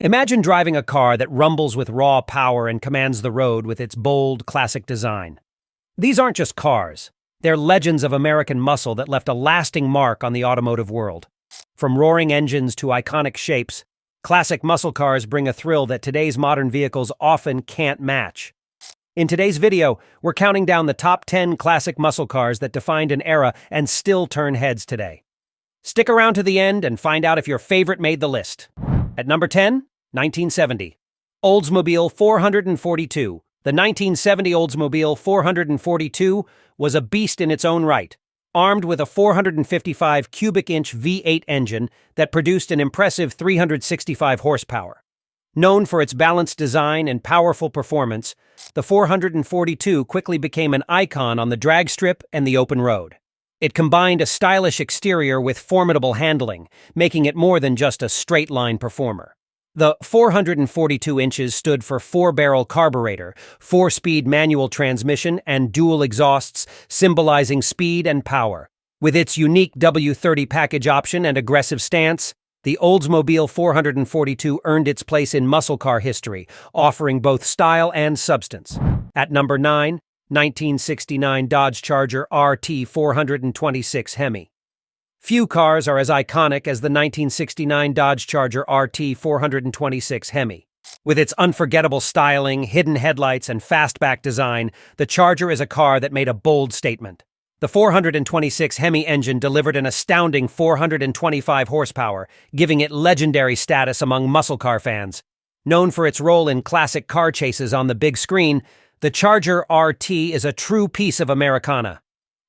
Imagine driving a car that rumbles with raw power and commands the road with its bold, classic design. These aren't just cars. They're legends of American muscle that left a lasting mark on the automotive world. From roaring engines to iconic shapes, classic muscle cars bring a thrill that today's modern vehicles often can't match. In today's video, we're counting down the top 10 classic muscle cars that defined an era and still turn heads today. Stick around to the end and find out if your favorite made the list. At number 10, 1970. Oldsmobile 442. The 1970 Oldsmobile 442 was a beast in its own right, armed with a 455 cubic inch V8 engine that produced an impressive 365 horsepower. Known for its balanced design and powerful performance, the 442 quickly became an icon on the drag strip and the open road. It combined a stylish exterior with formidable handling, making it more than just a straight-line performer. The 442 inches stood for 4-barrel carburetor, 4-speed manual transmission, and dual exhausts, symbolizing speed and power. With its unique W30 package option and aggressive stance, the Oldsmobile 442 earned its place in muscle car history, offering both style and substance. At number 9, 1969 Dodge Charger RT 426 Hemi. Few cars are as iconic as the 1969 Dodge Charger RT 426 Hemi. With its unforgettable styling, hidden headlights, and fastback design, the Charger is a car that made a bold statement. The 426 Hemi engine delivered an astounding 425 horsepower, giving it legendary status among muscle car fans. Known for its role in classic car chases on the big screen, the Charger RT is a true piece of Americana.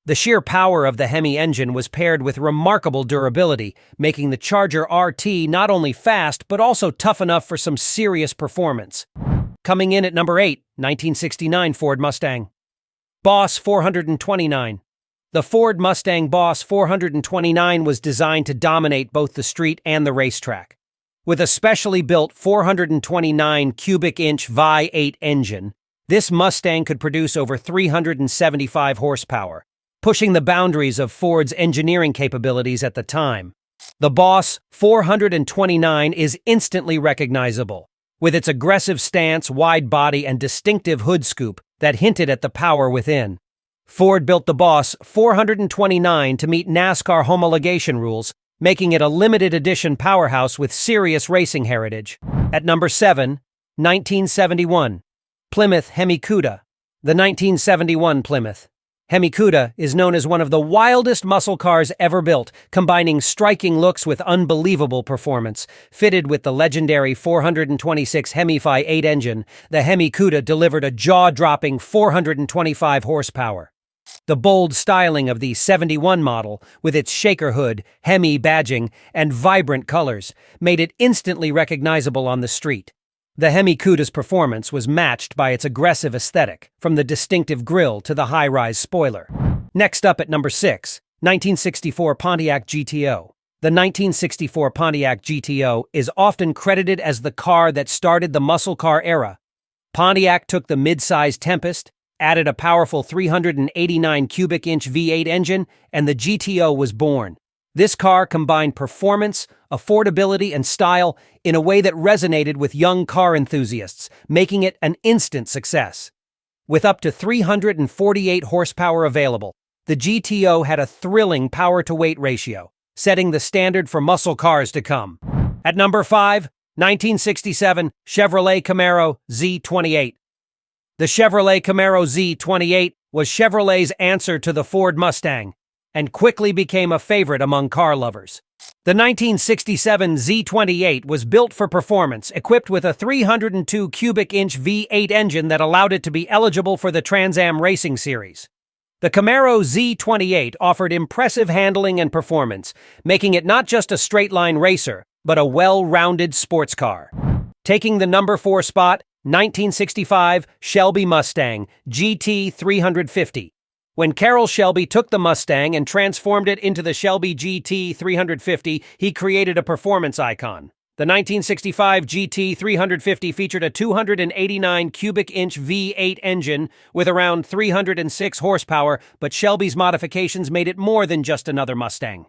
The sheer power of the Hemi engine was paired with remarkable durability, making the Charger RT not only fast but also tough enough for some serious performance. Coming in at number 8, 1969 Ford Mustang. Boss 429. The Ford Mustang Boss 429 was designed to dominate both the street and the racetrack. With a specially built 429 cubic inch V8 engine, this Mustang could produce over 375 horsepower, pushing the boundaries of Ford's engineering capabilities at the time. The Boss 429 is instantly recognizable, with its aggressive stance, wide body, and distinctive hood scoop that hinted at the power within. Ford built the Boss 429 to meet NASCAR homologation rules, making it a limited edition powerhouse with serious racing heritage. At number 7, 1971. Plymouth Hemi Cuda. The 1971 Plymouth Hemi Cuda is known as one of the wildest muscle cars ever built, combining striking looks with unbelievable performance. Fitted with the legendary 426 Hemi V8 engine, the Hemi Cuda delivered a jaw-dropping 425 horsepower. The bold styling of the 71 model, with its shaker hood, Hemi badging, and vibrant colors, made it instantly recognizable on the street. The Hemi Cuda's performance was matched by its aggressive aesthetic, from the distinctive grille to the high-rise spoiler. Next up at number 6, 1964 Pontiac GTO. The 1964 Pontiac GTO is often credited as the car that started the muscle car era. Pontiac took the mid-size Tempest, added a powerful 389 cubic inch V8 engine, and the GTO was born. This car combined performance, affordability, and style in a way that resonated with young car enthusiasts, making it an instant success. With up to 348 horsepower available, the GTO had a thrilling power-to-weight ratio, setting the standard for muscle cars to come. At number 5, 1967 Chevrolet Camaro Z28. The Chevrolet Camaro Z28 was Chevrolet's answer to the Ford Mustang, and quickly became a favorite among car lovers. The 1967 Z28 was built for performance, equipped with a 302 cubic inch V8 engine that allowed it to be eligible for the Trans Am Racing Series. The Camaro Z28 offered impressive handling and performance, making it not just a straight-line racer, but a well-rounded sports car. Taking the number 4 spot, 1965 Shelby Mustang GT 350. When Carroll Shelby took the Mustang and transformed it into the Shelby GT 350, he created a performance icon. The 1965 GT 350 featured a 289 cubic inch V8 engine with around 306 horsepower, but Shelby's modifications made it more than just another Mustang.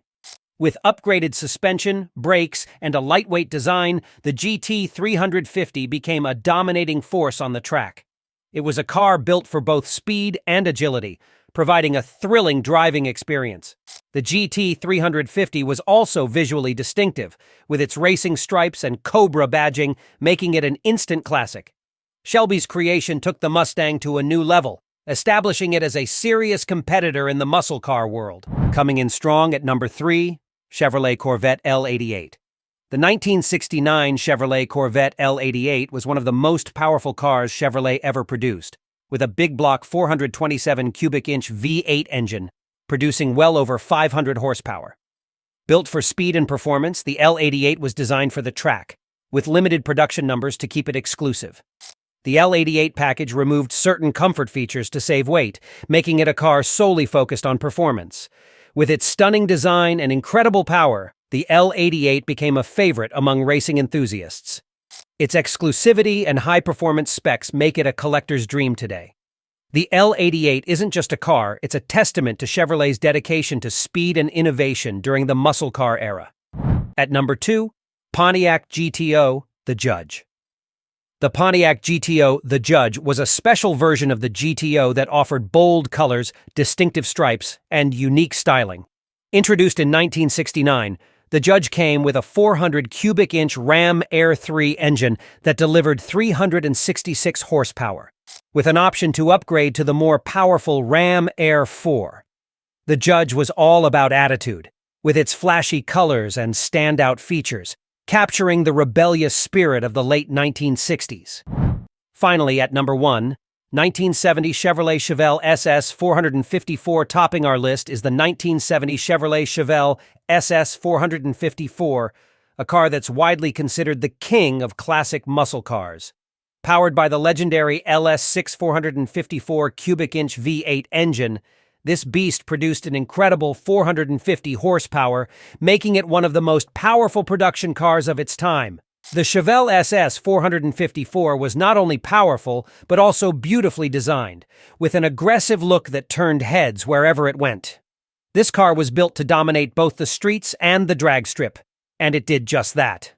With upgraded suspension, brakes, and a lightweight design, the GT350 became a dominating force on the track. It was a car built for both speed and agility, providing a thrilling driving experience. The GT350 was also visually distinctive, with its racing stripes and Cobra badging making it an instant classic. Shelby's creation took the Mustang to a new level, establishing it as a serious competitor in the muscle car world. Coming in strong at number 3, Chevrolet Corvette L88. The 1969 Chevrolet Corvette L88 was one of the most powerful cars Chevrolet ever produced, with a big block 427 cubic inch V8 engine, producing well over 500 horsepower. Built for speed and performance, the L88 was designed for the track, with limited production numbers to keep it exclusive. The L88 package removed certain comfort features to save weight, making it a car solely focused on performance. With its stunning design and incredible power, the L88 became a favorite among racing enthusiasts. Its exclusivity and high-performance specs make it a collector's dream today. The L88 isn't just a car, it's a testament to Chevrolet's dedication to speed and innovation during the muscle car era. At number 2, Pontiac GTO, the Judge. The Pontiac GTO, the Judge, was a special version of the GTO that offered bold colors, distinctive stripes, and unique styling. Introduced in 1969, the Judge came with a 400 cubic inch Ram Air 3 engine that delivered 366 horsepower, with an option to upgrade to the more powerful Ram Air 4. The Judge was all about attitude, with its flashy colors and standout features, capturing the rebellious spirit of the late 1960s. Finally, at number 1, 1970 Chevrolet Chevelle SS 454. Topping our list is the 1970 Chevrolet Chevelle SS 454, a car that's widely considered the king of classic muscle cars. Powered by the legendary LS6 454 cubic inch V8 engine, this beast produced an incredible 450 horsepower, making it one of the most powerful production cars of its time. The Chevelle SS 454 was not only powerful, but also beautifully designed, with an aggressive look that turned heads wherever it went. This car was built to dominate both the streets and the drag strip, and it did just that.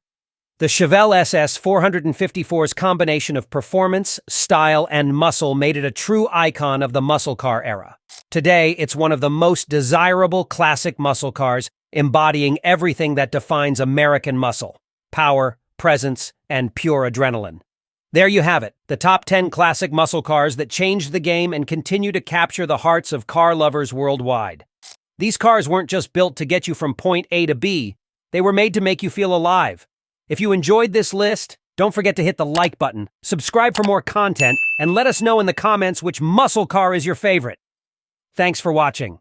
The Chevelle SS 454's combination of performance, style, and muscle made it a true icon of the muscle car era. Today, it's one of the most desirable classic muscle cars, embodying everything that defines American muscle: power, presence, and pure adrenaline. There you have it, the top 10 classic muscle cars that changed the game and continue to capture the hearts of car lovers worldwide. These cars weren't just built to get you from point A to B, they were made to make you feel alive. If you enjoyed this list, don't forget to hit the like button, subscribe for more content, and let us know in the comments which muscle car is your favorite. Thanks for watching.